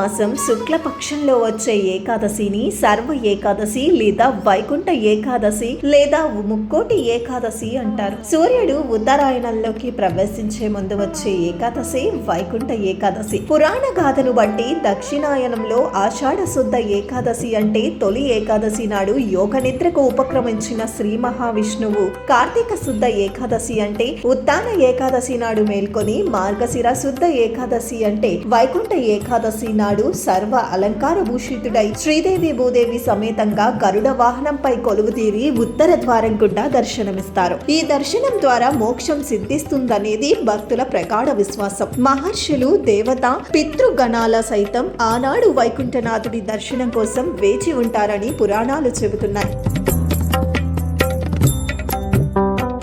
మాసం శుక్లపక్షంలో వచ్చే ఏకాదశిని సర్వ ఏకాదశి లేదా వైకుంఠ ఏకాదశి లేదా ముక్కోటి ఏకాదశి అంటారు. సూర్యుడు ఉత్తరాయణంలోకి ప్రవేశించే ముందు వచ్చే ఏకాదశి వైకుంఠ ఏకాదశి. పురాణ గాథను బట్టి దక్షిణాయనంలో ఆషాఢ శుద్ధ ఏకాదశి అంటే తొలి ఏకాదశి నాడు యోగ నిద్రకు ఉపక్రమించిన శ్రీ మహావిష్ణువు, కార్తీక శుద్ధ ఏకాదశి అంటే ఉత్తాన ఏకాదశి నాడు మేల్కొని, మార్గశిర శుద్ధ ఏకాదశి అంటే వైకుంఠ ఏకాదశి నాడు సర్వ అలంకార భూషితుడై శ్రీదేవి భూదేవి సమేతంగా గరుడ వాహనంపై కొలువుతీరి ఉత్తర ద్వారం గుండా దర్శనమిస్తారు. ఈ దర్శనం ద్వారా మోక్షం సిద్ధిస్తుందనేది భక్తుల ప్రగాఢ విశ్వాసం. మహర్షులు, దేవత, పితృగణాల సైతం ఆనాడు వైకుంఠనాథుడి దర్శనం కోసం వేచి ఉంటారని పురాణాలు చెబుతున్నాయి.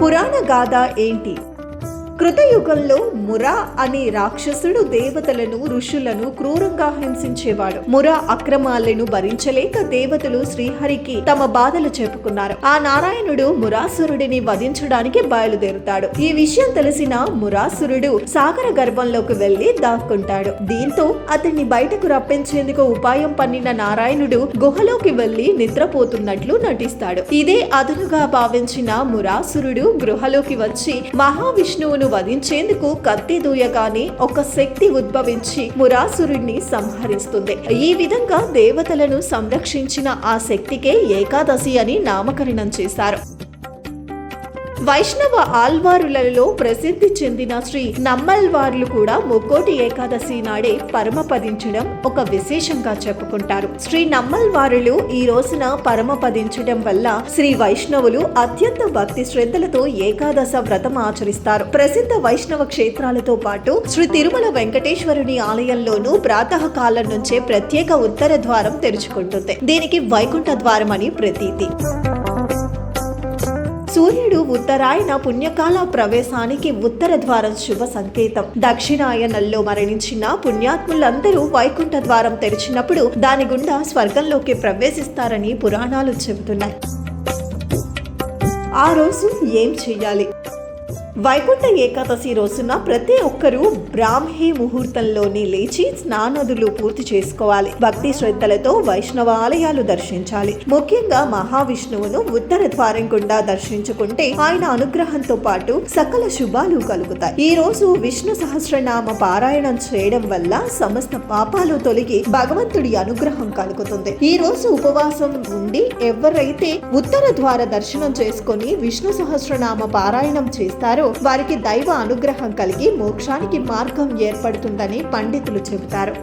పురాణ గాథ ఏంటి? కృతయుగంలో మురా అనే రాక్షసుడు దేవతలను, ఋషులను క్రూరంగా హింసించేవాడు. మురా అక్రమాలను భరించలేక దేవతలు శ్రీహరికి తమ బాధలు చెప్పుకున్నారు. ఆ నారాయణుడు మురాసురుడిని వధించడానికి బయలుదేరుతాడు. ఈ విషయం తెలిసిన మురాసురుడు సాగర గర్భంలోకి వెళ్లి దాక్కుంటాడు. దీంతో అతన్ని బయటకు రప్పించేందుకు ఉపాయం పన్నిన నారాయణుడు గుహలోకి వెళ్లి నిద్రపోతున్నట్లు నటిస్తాడు. ఇదే అదునుగా భావించిన మురాసురుడు గృహలోకి వచ్చి మహావిష్ణువును వధించేందుకు కత్తి దూయగానే ఒక శక్తి ఉద్భవించి మురాసురుడిని సంహరిస్తుంది. ఈ విధంగా దేవతలను సంరక్షించిన ఆ శక్తికే ఏకాదశి అని నామకరణం చేశారు. వైష్ణవ ఆల్వారులలో ప్రసిద్ధి చెందిన శ్రీ నమ్మల్వార్లు కూడా ముక్కోటి ఏకాదశి నాడే పరమపదించడం ఒక విశేషంగా చెప్పుకుంటారు. శ్రీ నమ్మల్వారులు ఈ రోజున పరమపదించడం వల్ల శ్రీ వైష్ణవులు అత్యంత భక్తి శ్రద్ధలతో ఏకాదశ వ్రతం ఆచరిస్తారు. ప్రసిద్ధ వైష్ణవ క్షేత్రాలతో పాటు శ్రీ తిరుమల వెంకటేశ్వరుని ఆలయంలోనూ ప్రాతకాలం నుంచే ప్రత్యేక ఉత్తర ద్వారం తెరుచుకుంటుంది. దీనికి వైకుంఠ ద్వారం అని ప్రతీతి. సూర్యుడు ఉత్తరాయణ పుణ్యకాల ప్రవేశానికి ఉత్తర ద్వారం శుభ సంకేతం. దక్షిణాయనంలో మరణించిన పుణ్యాత్ములందరూ వైకుంఠ ద్వారం తెరిచినప్పుడు దాని గుండా స్వర్గంలోకి ప్రవేశిస్తారని పురాణాలు చెబుతున్నాయి. ఆ రోజు ఏం చెయ్యాలి? వైకుంఠ ఏకాదశి రోజున ప్రతి ఒక్కరూ బ్రాహ్మీ ముహూర్తంలోనే లేచి స్నానాదులు పూర్తి చేసుకోవాలి. భక్తి శ్రద్ధలతో వైష్ణవ ఆలయాలు దర్శించాలి. ముఖ్యంగా మహావిష్ణువును ఉత్తర ద్వారం గుండా దర్శించుకుంటే ఆయన అనుగ్రహంతో పాటు సకల శుభాలు కలుగుతాయి. ఈ రోజు విష్ణు సహస్రనామ పారాయణం చేయడం వల్ల సమస్త పాపాలు తొలగి భగవంతుడి అనుగ్రహం కలుగుతుంది. ఈ రోజు ఉపవాసం ఉండి ఎవరైతే ఉత్తర ద్వార దర్శనం చేసుకుని విష్ణు సహస్రనామ పారాయణం చేస్తారో వారికి దైవ అనుగ్రహం కలిగి మోక్షానికి మార్గం ఏర్పడుతుందని పండితులు చెబుతారు.